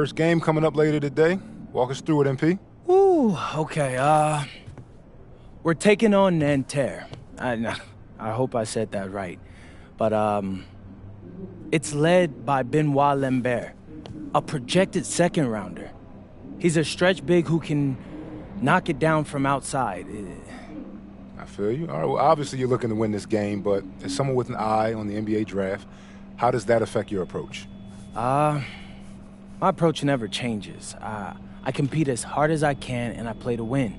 First game coming up later today. Walk us through it, MP. Ooh, okay, we're taking on Nanterre. I hope I said that right. But, it's led by Benoit Lambert, a projected second-rounder. He's a stretch big who can knock it down from outside. I feel you. All right, well, obviously you're looking to win this game, but as someone with an eye on the NBA draft, how does that affect your approach? My approach never changes. I compete as hard as I can, and I play to win.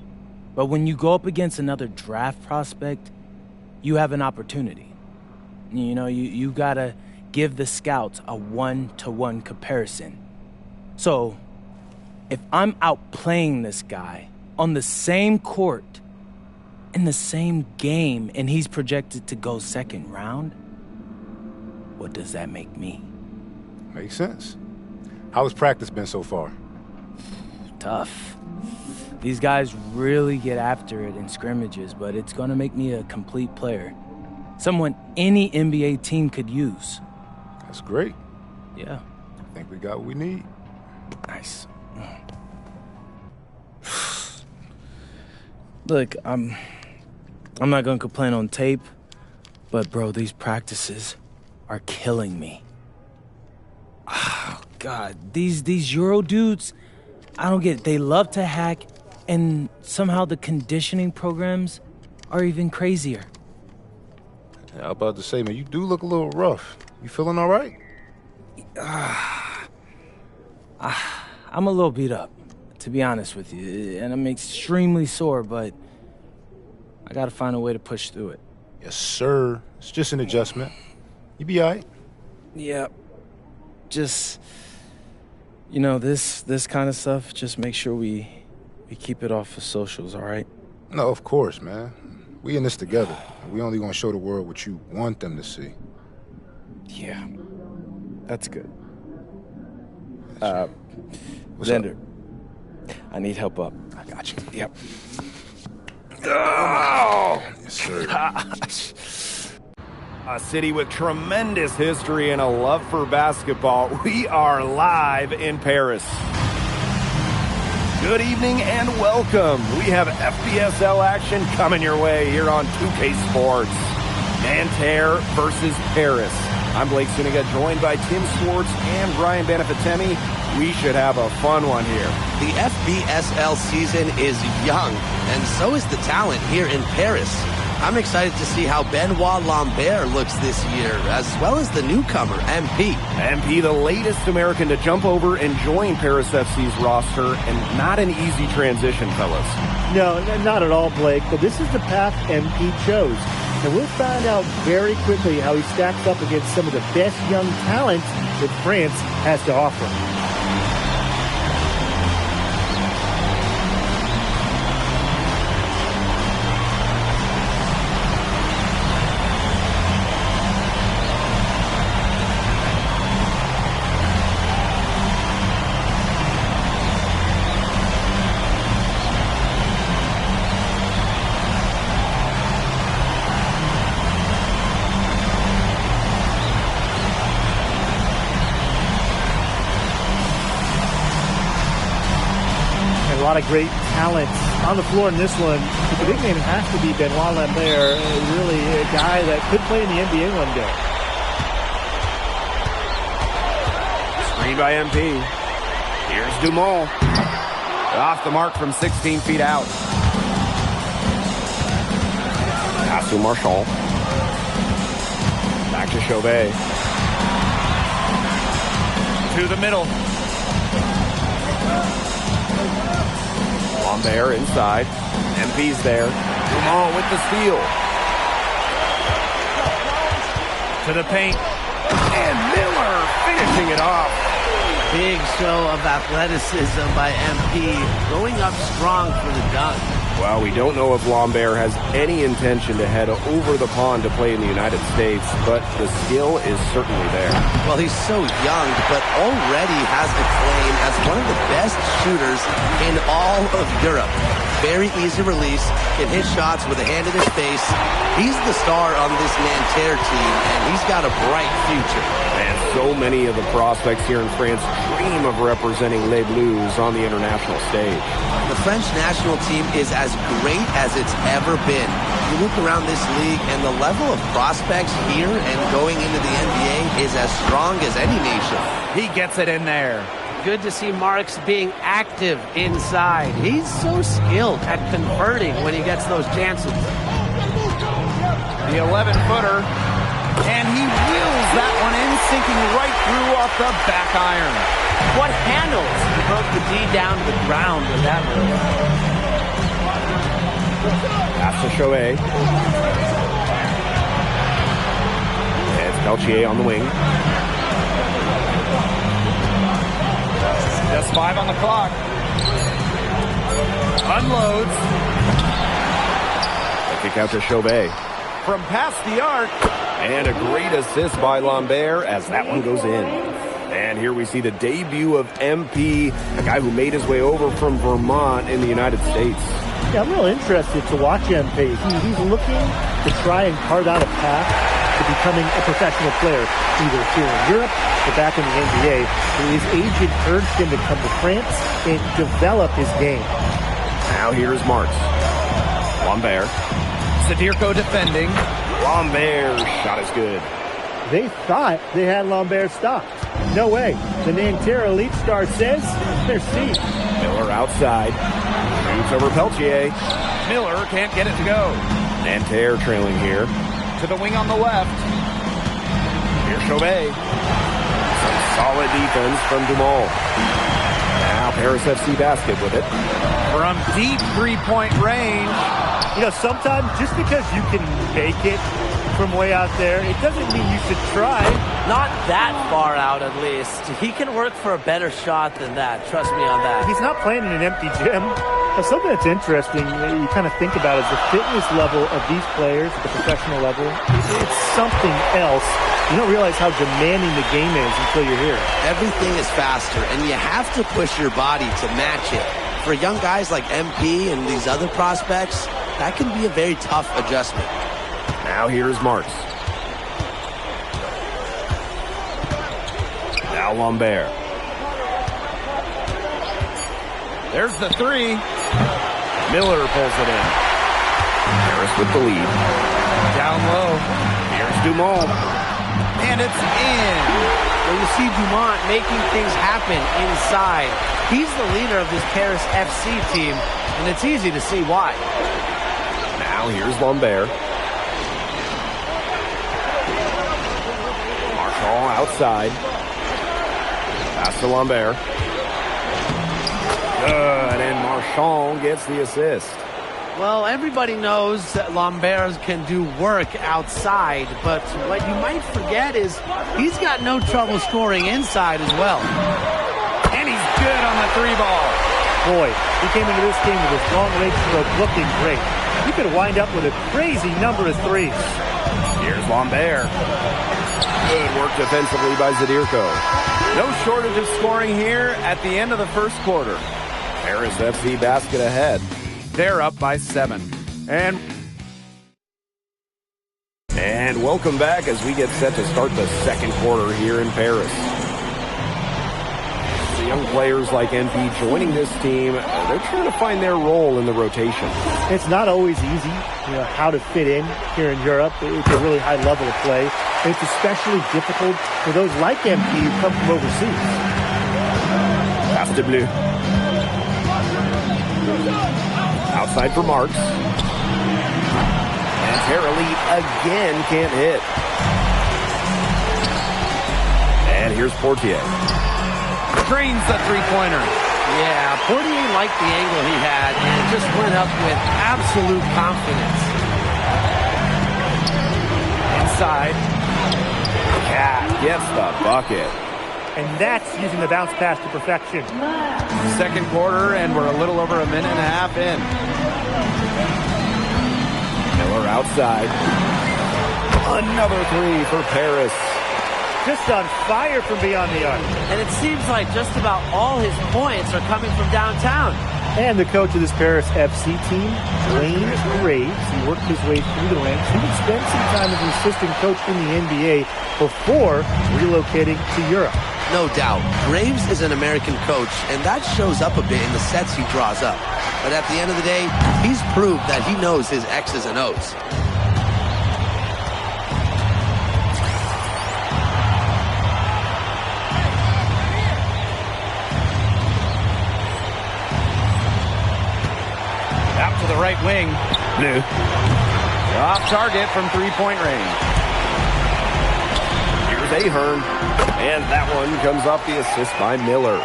But when you go up against another draft prospect, you have an opportunity. You know, you gotta give the scouts a one-to-one comparison. So, if I'm outplaying this guy on the same court, in the same game, and he's projected to go second round, what does that make me? Makes sense. How has practice been so far? Tough. These guys really get after it in scrimmages, but it's gonna make me a complete player. Someone any NBA team could use. That's great. Yeah. I think we got what we need. Nice. Look, I'm not gonna complain on tape, but bro, these practices are killing me. Oh, God, these Euro dudes, I don't get it. They love to hack, and somehow the conditioning programs are even crazier. Yeah, I was about to say, man, you do look a little rough. You feeling all right? I'm a little beat up, to be honest with you, and I'm extremely sore, but I gotta find a way to push through it. Yes, sir. It's just an adjustment. You be all right? Yeah. Just, you know, this kind of stuff, just make sure we keep it off of socials, all right? No, of course, man. We in this together. We only gonna show the world what you want them to see. Yeah. That's good. What's Xander, up? I need help up. I got you. Yep. Oh! Yes, sir. Gosh. A city with tremendous history and a love for basketball. We are live in Paris. Good evening and welcome. We have FBSL action coming your way here on 2K Sports. Nanterre versus Paris. I'm Blake Zuniga, joined by Tim Swartz and Brian Benefatemi. We should have a fun one here. The FBSL season is young, and so is the talent here in Paris. I'm excited to see how Benoit Lambert looks this year, as well as the newcomer, MP. MP, the latest American to jump over and join Paris FC's roster, and not an easy transition, fellas. No, not at all, Blake, but this is the path MP chose. And we'll find out very quickly how he stacks up against some of the best young talents that France has to offer. A lot of great talent on the floor in this one. But the big name has to be Benoit Lambert, really a guy that could play in the NBA one day. Screen by MP. Here's Dumont. Off the mark from 16 feet out. Pass to Marchand. Back to Chauvet. To the middle. Lambert inside. MP's there. Dumont with the steal. To the paint. And Miller finishing it off. Big show of athleticism by MP, going up strong for the dunk. Well, we don't know if Lambert has any intention to head over the pond to play in the United States, but the skill is certainly there. Well, he's so young, but already has the claim as one of the best shooters in all of Europe. Very easy release, can hit shots with a hand in his face. He's the star on this Nanterre team, and he's got a bright future. And so many of the prospects here in France dream of representing Les Bleus on the international stage. The French national team is as great as it's ever been. You look around this league, and the level of prospects here and going into the NBA is as strong as any nation. He gets it in there. Good to see Marks being active inside. He's so skilled at converting when he gets those chances. The 11-footer, and he wheels that one in, sinking right through off the back iron. What handles? He broke the D down to the ground with that move. Pass to Chauvet. It's Peltier on the wing. Just 5 on the clock. Unloads. A kick out to Chauvet. From past the arc. And a great assist by Lambert as that one goes in. And here we see the debut of MP, a guy who made his way over from Vermont in the United States. Yeah, I'm real interested to watch MP. He's looking to try and carve out a path to becoming a professional player, either here in Europe or back in the NBA. His agent urged him to come to France and develop his game. Now here's Marks. Lambert. Zadirko defending. Lambert shot is good. They thought they had Lambert stopped. No way. The Nanterre Elite star says they're seized. Miller outside. Shoots over Peltier. Miller can't get it to go. Nanterre trailing here. To the wing on the left. Here's Chauvet. Some solid defense from Dumont. Now Paris FC basket with it. From deep three-point range. You know, sometimes just because you can make it from way out there, it doesn't mean you should try. Not that far out, at least. He can work for a better shot than that. Trust me on that. He's not playing in an empty gym. Now, something that's interesting, you kind of think about, is the fitness level of these players at the professional level. It's something else. You don't realize how demanding the game is until you're here. Everything is faster, and you have to push your body to match it. For young guys like MP and these other prospects, that can be a very tough adjustment. Now here's Marks. Now Lambert. There's the three. Miller pulls it in. Paris with the lead. Down low. Here's Dumont. And it's in. Well, you see Dumont making things happen inside. He's the leader of this Paris FC team, and it's easy to see why. Now here's Lambert. Marchand outside. Pass to Lambert. Good, and Marchand gets the assist. Well, everybody knows that Lambert can do work outside, but what you might forget is he's got no trouble scoring inside as well. And he's good on the three ball. Boy, he came into this game with his long leg stroke looking great. He could wind up with a crazy number of threes. Here's Lambert. Good work defensively by Zadirko. No shortage of scoring here at the end of the first quarter. Paris FC basket ahead. They're up by 7. And welcome back as we get set to start the second quarter here in Paris. The young players like MP joining this team, they're trying to find their role in the rotation. It's not always easy, how to fit in here in Europe. It's a really high level of play. And it's especially difficult for those like MP who come from overseas. Pass to Bleu. Outside for Marks. And Terra Lee again can't hit. And here's Portier. drains the three-pointer. Yeah, Portier liked the angle he had and just went up with absolute confidence. Inside. Cat gets the bucket. And that's using the bounce pass to perfection. Second quarter, and we're a little over a minute and a half in. Miller outside. Another three for Paris. Just on fire from beyond the arc. And it seems like just about all his points are coming from downtown. And the coach of this Paris FC team, Wayne Graves, he worked his way through the ranks. He would spend some time as an assistant coach in the NBA before relocating to Europe. No doubt. Graves is an American coach, and that shows up a bit in the sets he draws up. But at the end of the day, he's proved that he knows his X's and O's. Out to the right wing. Blue. Off target from three-point range. Here's Ahern. And that one comes off the assist by Miller.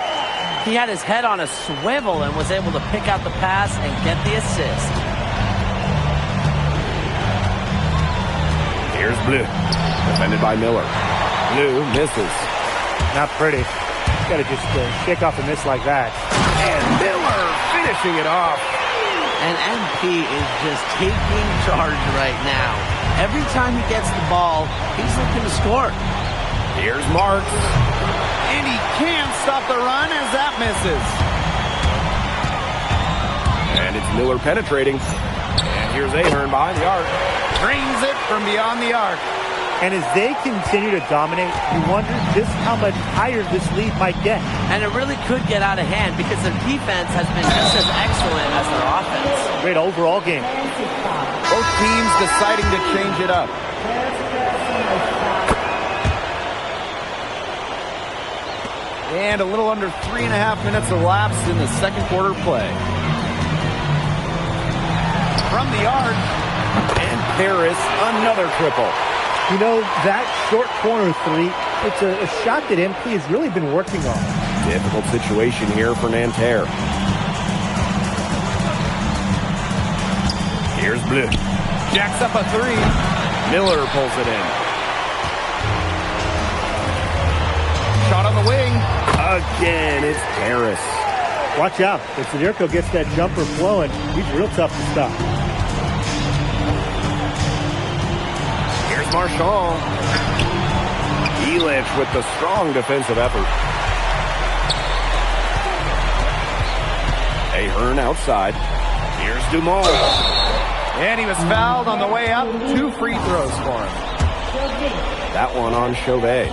He had his head on a swivel and was able to pick out the pass and get the assist. Here's Blue. Defended by Miller. Blue misses. Not pretty. Got to just shake off a miss like that. And Miller finishing it off. And MP is just taking charge right now. Every time he gets the ball, he's looking to score. Here's Marks. And he can't stop the run as that misses. And it's Miller penetrating. And here's Ahern behind the arc. Brings it from beyond the arc. And as they continue to dominate, you wonder just how much higher this lead might get. And it really could get out of hand because their defense has been just as excellent as their offense. Great overall game. Both teams deciding to change it up. And a little under 3.5 minutes elapsed in the second quarter play. From the arc. And Paris, another triple. You know, that short corner three, it's a shot that MP has really been working on. Difficult situation here for Nanterre. Here's Bleu. Jacks up a three. Miller pulls it in. Shot on the wing. Again, it's Paris. Watch out. If Zadirko gets that jumper flowing, he's real tough to stop. Marchand. Elich with the strong defensive effort. Ahern outside. Here's Dumont. And he was fouled on the way up. 2 free throws for him. That one on Chauvet.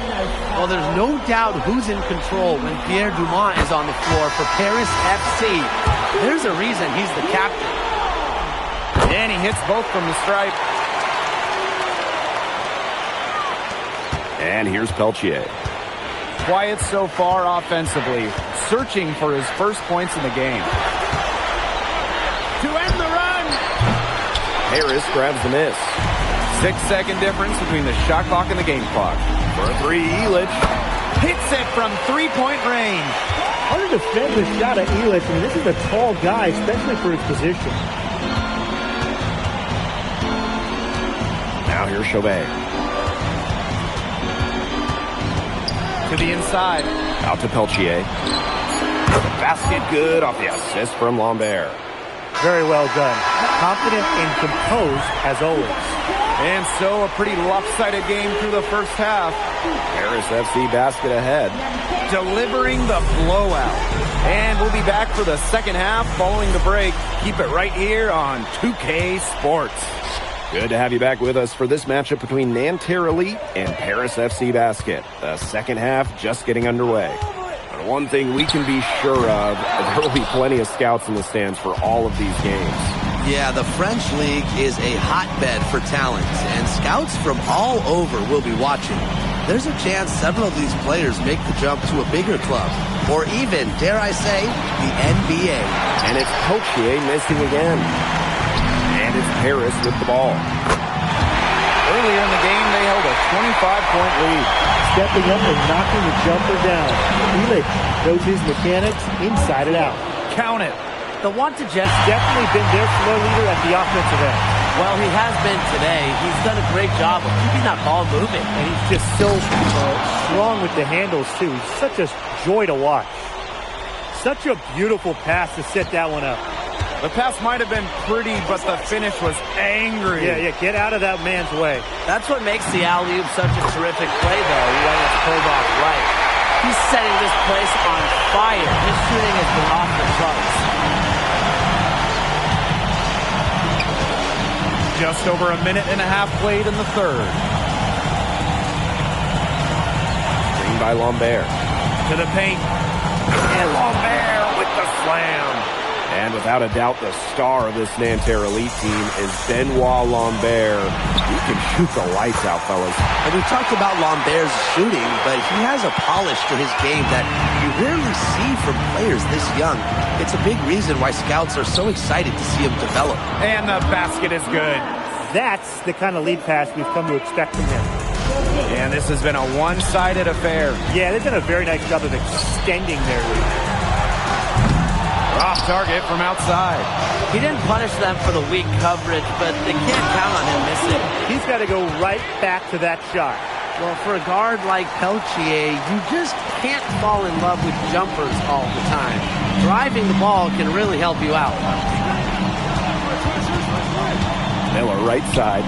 Well, there's no doubt who's in control when Pierre Dumont is on the floor for Paris FC. There's a reason he's the captain. And he hits both from the stripe. And here's Peltier. Quiet so far offensively, searching for his first points in the game. To end the run! Harris grabs the miss. 6-second difference between the shot clock and the game clock. For a three, Elich. Hits it from three-point range. Hard to defend the shot of Elich. I mean, this is a tall guy, especially for his position. Now here's Chauvet. To the inside. Out to Peltier. The basket good off the assist from Lambert. Very well done. Confident and composed as always. And so a pretty lopsided game through the first half. Paris FC basket ahead. Delivering the blowout. And we'll be back for the second half following the break. Keep it right here on 2K Sports. Good to have you back with us for this matchup between Nanterre Elite and Paris FC Basket. The second half just getting underway. But one thing we can be sure of, there will be plenty of scouts in the stands for all of these games. Yeah, the French League is a hotbed for talent, and scouts from all over will be watching. There's a chance several of these players make the jump to a bigger club, or even, dare I say, the NBA. And it's Peltier missing again. And it's Paris with the ball. Earlier in the game, they held a 25-point lead. Stepping up and knocking the jumper down. Elich knows his mechanics inside and out. Count it. The want to just Definitely been their floor leader at the offensive end. well, he has been today. He's done a great job of keeping that ball moving. And he's just so strong with the handles, too. He's such a joy to watch. Such a beautiful pass to set that one up. The pass might have been pretty, but the finish was angry. Yeah, get out of that man's way. That's what makes the alley-oop such a terrific play, though, when it's pulled off right. He's setting this place on fire. His shooting has been off the charts. Just over a minute and a half played in the third. Screen by Lambert. To the paint. And Lambert with the slam. And without a doubt, the star of this Nanterre Elite team is Benoit Lambert. He can shoot the lights out, fellas. And we talked about Lambert's shooting, but he has a polish to his game that you rarely see from players this young. It's a big reason why scouts are so excited to see him develop. And the basket is good. That's the kind of lead pass we've come to expect from him. And this has been a one-sided affair. Yeah, they've done a very nice job of extending their lead. Off target from outside. He didn't punish them for the weak coverage, but they can't count on him missing. He's got to go right back to that shot. Well, for a guard like Peltier, you just can't fall in love with jumpers all the time. Driving the ball can really help you out. Miller right side.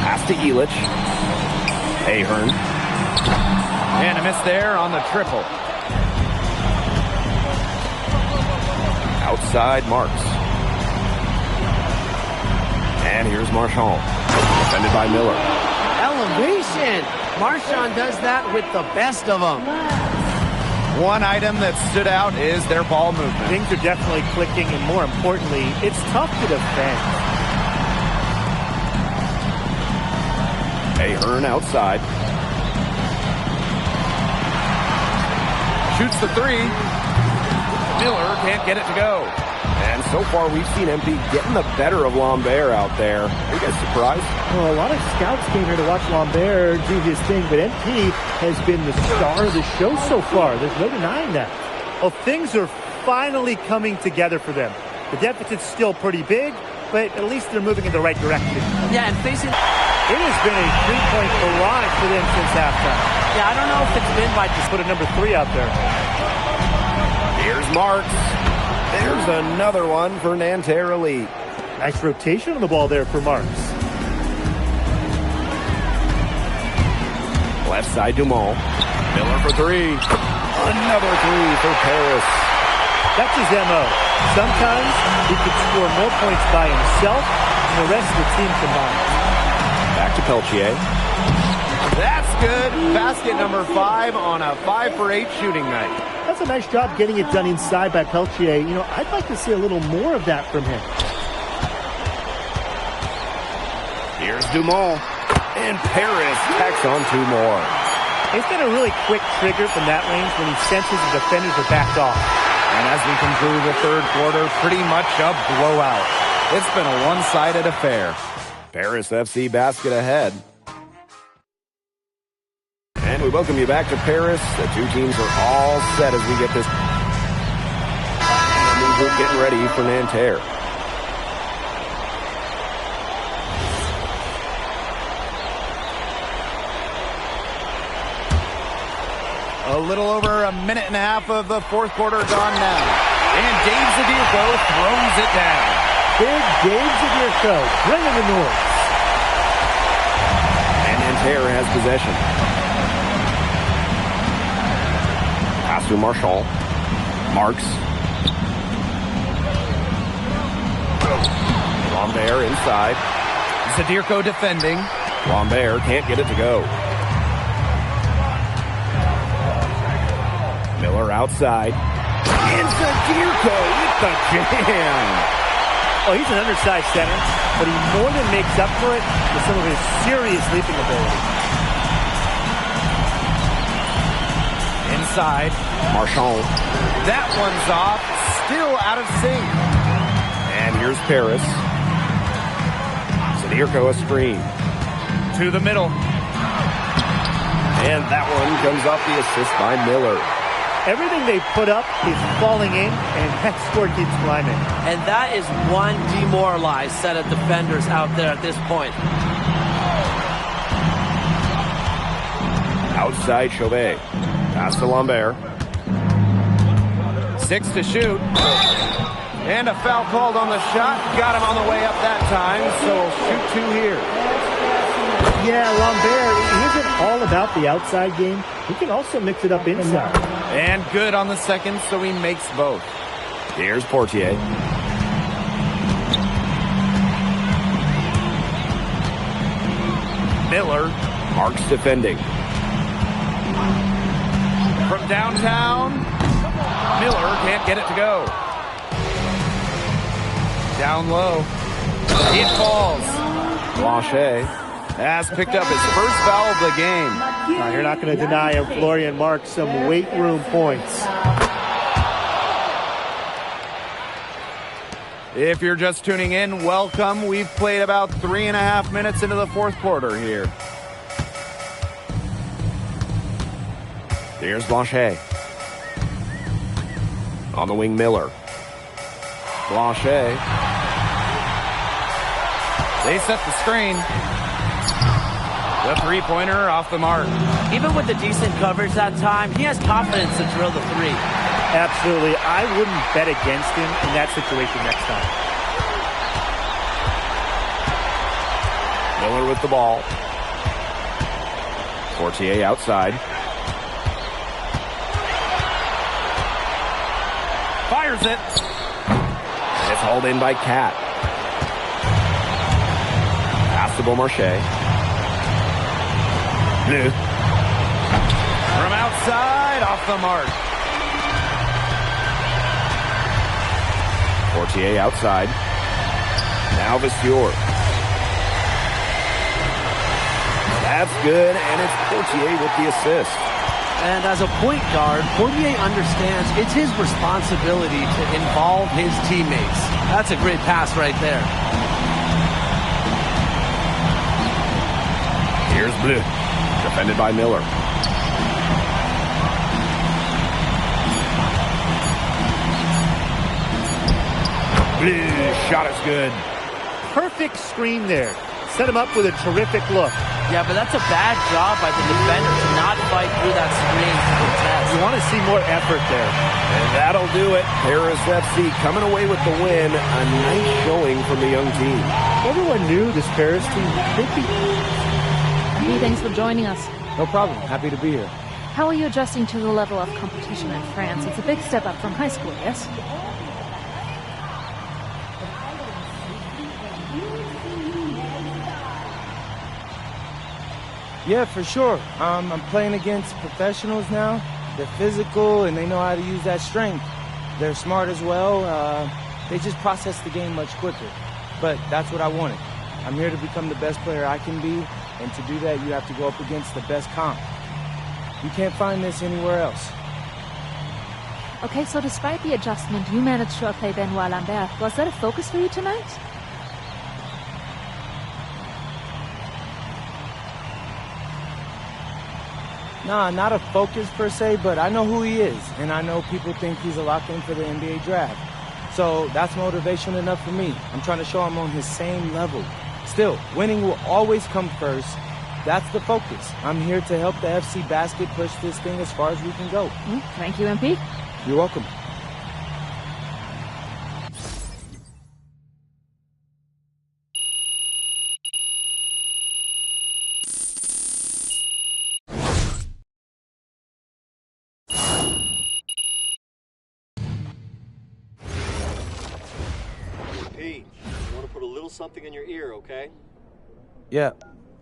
Pass to Elich. Ahern. And a miss there on the triple. Outside Marks. And here's Marchand. Defended by Miller. Elevation. Marchand does that with the best of them. One item that stood out is their ball movement. Things are definitely clicking, and more importantly, it's tough to defend. Ahern outside. Shoots the three. Miller can't get it to go. And so far, we've seen MP getting the better of Lambert out there. Are you guys surprised? Well, a lot of scouts came here to watch Lambert do his thing, but MP has been the star of the show so far. There's no denying that. Well, things are finally coming together for them. The deficit's still pretty big, but at least they're moving in the right direction. Yeah, and facing... It has been a three-point barrage for them since halftime. Yeah, I don't know if it's been by... Just put a number 3 out there. Here's Marks. There's another one for Nanterre Elite. Nice rotation on the ball there for Marks. Left side Dumont. Miller for three. Another three for Paris. That's his M.O. Sometimes he can score more points by himself than the rest of the team combined. Back to Peltier. That's good. Basket number 5 on a 5 for 8 shooting night. That's a nice job getting it done inside by Peltier. You know, I'd like to see a little more of that from him. Here's Dumont. And Paris tacks on 2 more. It's been a really quick trigger from that range when he senses the defenders are backed off. And as we conclude the third quarter, pretty much a blowout. It's been a one-sided affair. Paris FC basket ahead. And we welcome you back to Paris. The two teams are all set as we get this new group getting ready for Nanterre. A little over a minute and a half of the fourth quarter gone now. And Dave Zadirko throws it down. Big Dave Zadirko bringing the noise. And Nanterre has possession. Pass to Marchand. Marks. Lambert inside. Zadirko defending. Lambert can't get it to go. Miller outside. And Zadirko with the jam. Oh, he's an undersized center, but he more than makes up for it with some of his serious leaping ability. Inside. Marchand. That one's off. Still out of sync. And here's Paris. Zadirko a screen. To the middle. And that one comes off the assist by Miller. Everything they put up is falling in, and that score keeps climbing. And that is one demoralized set of defenders out there at this point. Outside Chauvet. Pass to Lambert. 6 to shoot. And a foul called on the shot. Got him on the way up that time, so we'll shoot 2 here. Yeah, Lambert, he isn't all about the outside game. He can also mix it up inside. And good on the second, so he makes both. Here's Portier. Miller marks defending. From downtown, Miller can't get it to go. Down low. It falls. Blanchet has picked up his first foul of the game. Now, you're not going to deny Florian Marks some weight room points. If you're just tuning in, welcome. We've played about 3.5 minutes into the fourth quarter here. Here's Blanchet. On the wing, Miller. Blanchet. They set the screen. The three-pointer off the mark. Even with the decent coverage that time, he has confidence to drill the three. Absolutely. I wouldn't bet against him in that situation next time. Miller with the ball. Fortier outside. Fires it. It's hauled in by Cat. Pass to Beaumarchais. Bleu. From outside, off the mark. Fortier outside. Now Vasseur. That's good, and it's Fortier with the assist. And as a point guard, Fortier understands it's his responsibility to involve his teammates. That's a great pass right there. Here's Bleu, defended by Miller. Bleu, shot is good. Perfect screen there. Set him up with a terrific look. Yeah, but that's a bad job by the defender to not fight through that screen to contest. You want to see more effort there. And that'll do it. Paris FC coming away with the win. A nice showing from the young team. Everyone knew this Paris team could be. Hey, thanks for joining us. No problem. Happy to be here. How are you adjusting to the level of competition in France? It's a big step up from high school, yes? Yeah, for sure. I'm playing against professionals now. They're physical, and they know how to use that strength. They're smart as well. They just process the game much quicker. But that's what I wanted. I'm here to become the best player I can be, and to do that, you have to go up against the best comp. You can't find this anywhere else. Okay, so despite the adjustment, you managed to outplay Benoit Lambert. Was that a focus for you tonight? Nah, not a focus per se, but I know who he is, and I know people think he's a lock-in for the NBA draft. So that's motivation enough for me. I'm trying to show I'm on his same level. Still, winning will always come first. That's the focus. I'm here to help the FC Basket push this thing as far as we can go. Thank you, MP. You're welcome. Pete, I want to put a little something in your ear, okay? Yeah,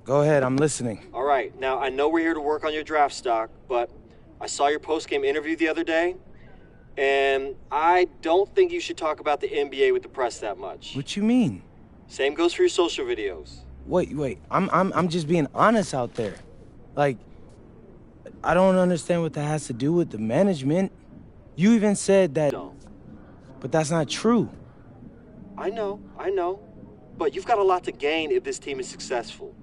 go ahead. I'm listening. All right. Now, I know we're here to work on your draft stock, but I saw your post-game interview the other day, and I don't think you should talk about the NBA with the press that much. What you mean? Same goes for your social videos. Wait. I'm just being honest out there. Like, I don't understand what that has to do with the management. You even said that... No. But that's not true. I know. But you've got a lot to gain if this team is successful.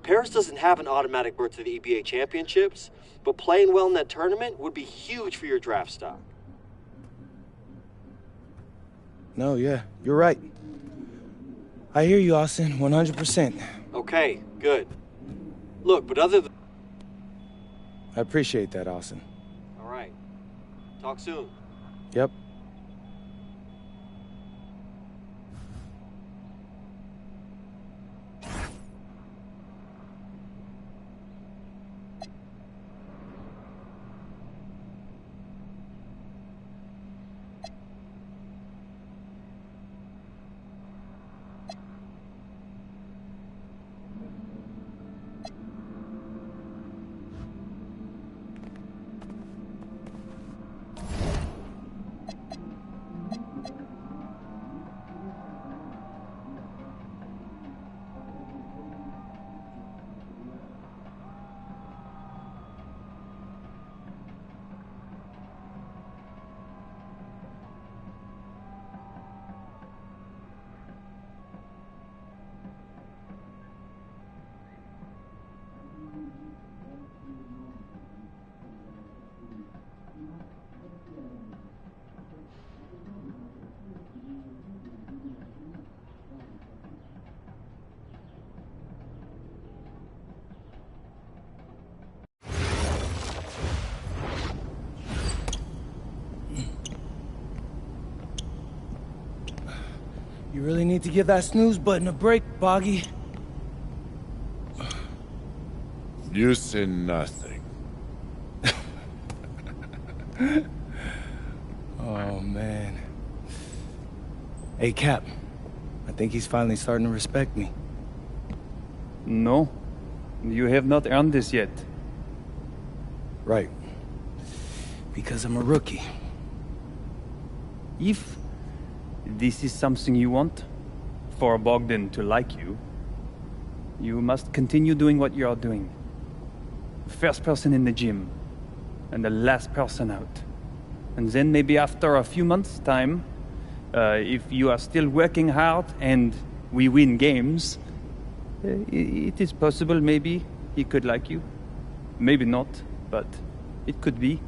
Paris doesn't have an automatic berth to the EBA championships, but playing well in that tournament would be huge for your draft stock. No, yeah, you're right. I hear you, Austin, 100%. Okay, good. Look, but other than... I appreciate that, Austin. All right. Talk soon. Yep. You really need to give that snooze button a break, Boggy. You say nothing. Oh, man. Hey, Cap. I think he's finally starting to respect me. No. You have not earned this yet. Right. Because I'm a rookie. If this is something you want, for Bogdan to like you, you must continue doing what you are doing. First person in the gym, and the last person out. And then maybe after a few months' time, if you are still working hard and we win games, it is possible maybe he could like you. Maybe not, but it could be.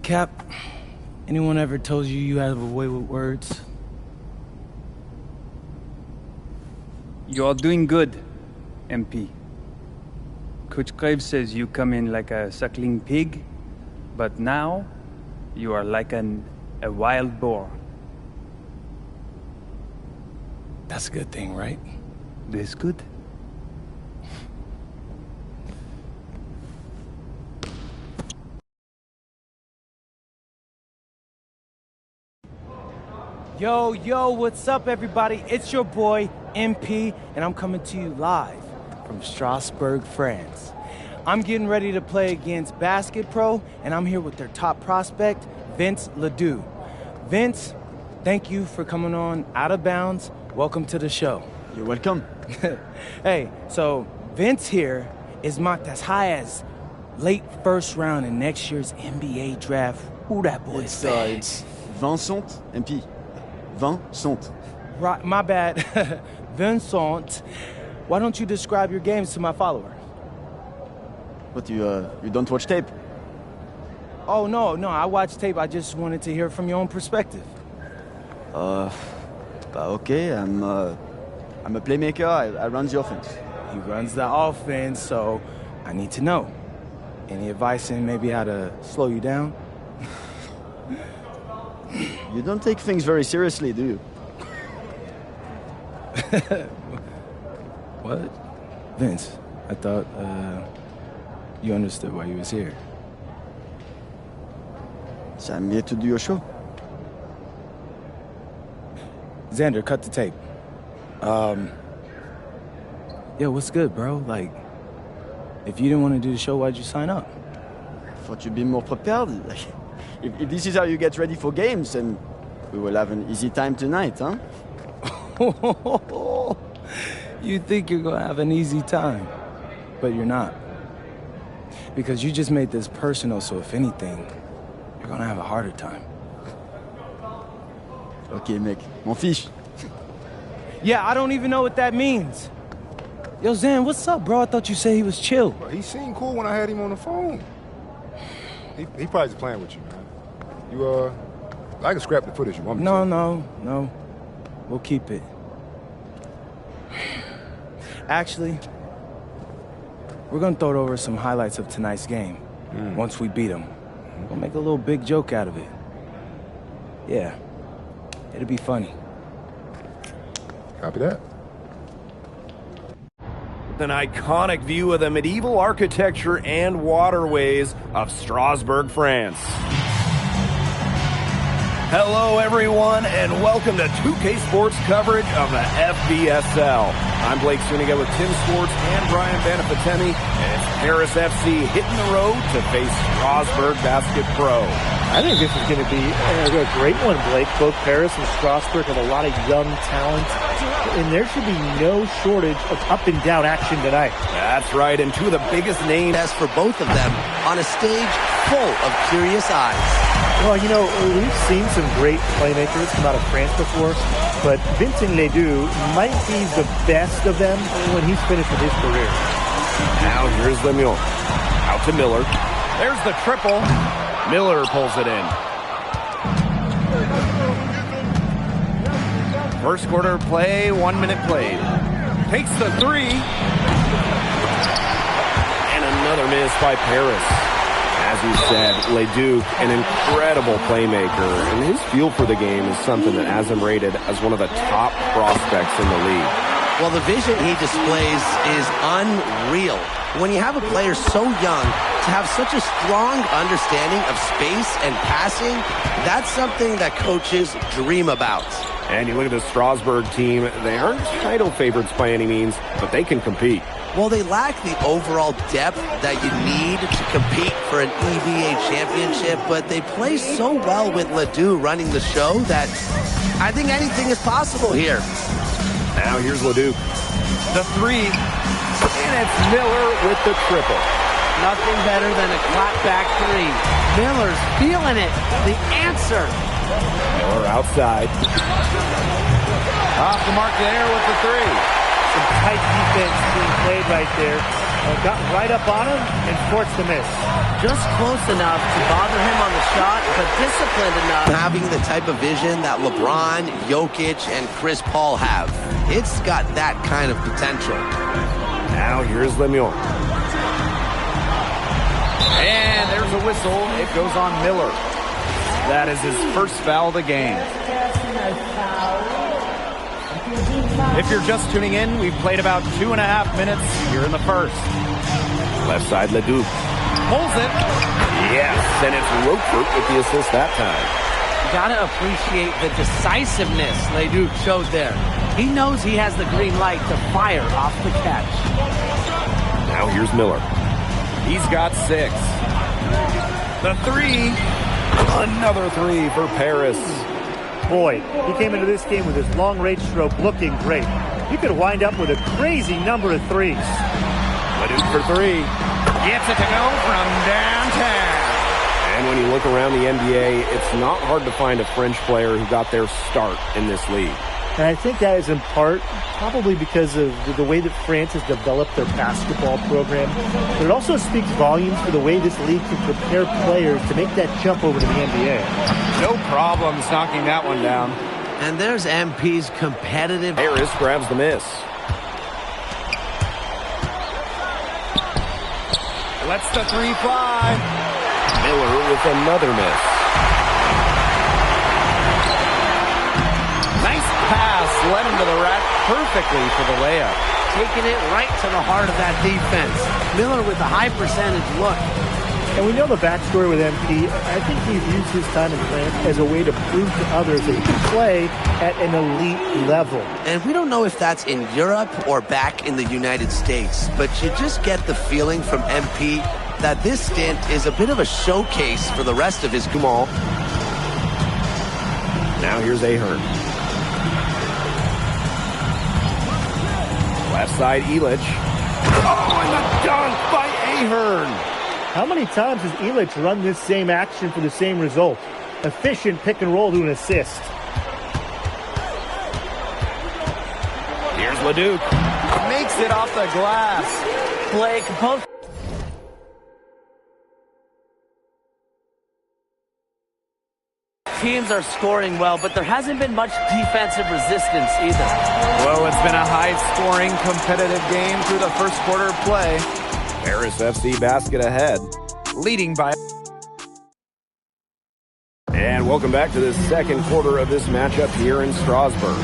Cap, anyone ever told you you have a way with words? You are doing good, MP. Coach Graves says you come in like a suckling pig, but now you are like a wild boar. That's a good thing, right? That's good. Yo, what's up, everybody? It's your boy, MP, and I'm coming to you live from Strasbourg, France. I'm getting ready to play against Basket Pro, and I'm here with their top prospect, Vince Ledoux. Vince, thank you for coming on Out of Bounds. Welcome to the show. You're welcome. Hey, so Vince here is mocked as high as late first round in next year's NBA draft. Who that boy say? It's Vincent, MP. Vincent. Right, my bad. Vincent. Why don't you describe your games to my follower? What, you don't watch tape? Oh, no, I watch tape. I just wanted to hear from your own perspective. Okay, I'm a playmaker. I run the offense. He runs the offense, so I need to know. Any advice in maybe how to slow you down? You don't take things very seriously, do you? What? Vince, I thought, you understood why you was here. So I'm here to do your show. Xander, cut the tape. Yo, what's good, bro? Like, if you didn't want to do the show, why'd you sign up? Thought you'd be more prepared. If this is how you get ready for games, then we will have an easy time tonight, huh? You think you're gonna have an easy time, but you're not. Because you just made this personal, so if anything, you're gonna have a harder time. Okay, mec. M'en fiche. Yeah, I don't even know what that means. Yo, Zan, what's up, bro? I thought you said he was chill. Bro, he seemed cool when I had him on the phone. He probably just playing with you, man. I can scrap the footage you want me to. No. We'll keep it. Actually, we're gonna throw over some highlights of tonight's game. Once we beat them. We'll make a little big joke out of it. Yeah. It'll be funny. Copy that. An iconic view of the medieval architecture and waterways of Strasbourg, France. Hello, everyone, and welcome to 2K Sports coverage of the FBSL. I'm Blake Suniga with Tim Swartz and Brian Banafitemi, and it's Paris FC hitting the road to face Strasbourg Basket Pro. I think this is going to be a great one, Blake. Both Paris and Strasbourg have a lot of young talent, and there should be no shortage of up-and-down action tonight. That's right, and two of the biggest names For both of them on a stage full of curious eyes. Well, you know, we've seen some great playmakers come out of France before, but Vincent Ledoux might be the best of them when he's finished with his career. Now here's Lemieux. Out to Miller. There's the triple. Miller pulls it in. First quarter play, 1 minute played. Takes the three. And another miss by Paris. As you said, Leduc, an incredible playmaker, and his feel for the game is something that has him rated as one of the top prospects in the league. Well, the vision he displays is unreal. When you have a player so young to have such a strong understanding of space and passing, that's something that coaches dream about. And you look at the Strasbourg team, they aren't title favorites by any means, but they can compete. Well, they lack the overall depth that you need to compete for an EVA championship, but they play so well with Ledoux running the show that I think anything is possible here. Now here's Ledoux. The three, and it's Miller with the triple. Nothing better than a clapback three. Miller's feeling it. The answer. Miller outside. Off the mark there with the three. Some tight defense being played right there. Got right up on him and forced the miss. Just close enough to bother him on the shot, but disciplined enough. Having the type of vision that LeBron, Jokic, and Chris Paul have, it's got that kind of potential. Now here's Lemieux. And there's a whistle. It goes on Miller. That is his first foul of the game. If you're just tuning in, we've played about 2.5 minutes here in the first. Left side, Ledoux. Pulls it. Yes, and it's Roquefort with the assist that time. You gotta appreciate the decisiveness Leduc showed there. He knows he has the green light to fire off the catch. Now here's Miller. He's got 6. The three. Another three for Paris. Boy, he came into this game with his long-range stroke looking great. He could wind up with a crazy number of threes. Ledoux for three. Gets it to go from downtown. And when you look around the NBA, it's not hard to find a French player who got their start in this league. And I think that is in part probably because of the way that France has developed their basketball program. But it also speaks volumes for the way this league can prepare players to make that jump over to the NBA. No problems knocking that one down. And there's MP's competitive. Harris grabs the miss. Lets the three fly. Miller with another miss. Nice pass, led him to the rack perfectly for the layup. Taking it right to the heart of that defense. Miller with a high percentage look. And we know the backstory with MP. I think he's used his time in France as a way to prove to others that he can play at an elite level. And we don't know if that's in Europe or back in the United States, but you just get the feeling from MP that this stint is a bit of a showcase for the rest of his Gumal. Now here's Ahern. Left side, Illich. Oh, and the dunk by Ahern. How many times has Illich run this same action for the same result? Efficient pick and roll to an assist. Here's Leduc. Makes it off the glass. Play composed. Teams are scoring well, but there hasn't been much defensive resistance either. Well, it's been a high-scoring, competitive game through the first quarter of play. Paris FC basket ahead. Leading by... And welcome back to the second quarter of this matchup here in Strasbourg.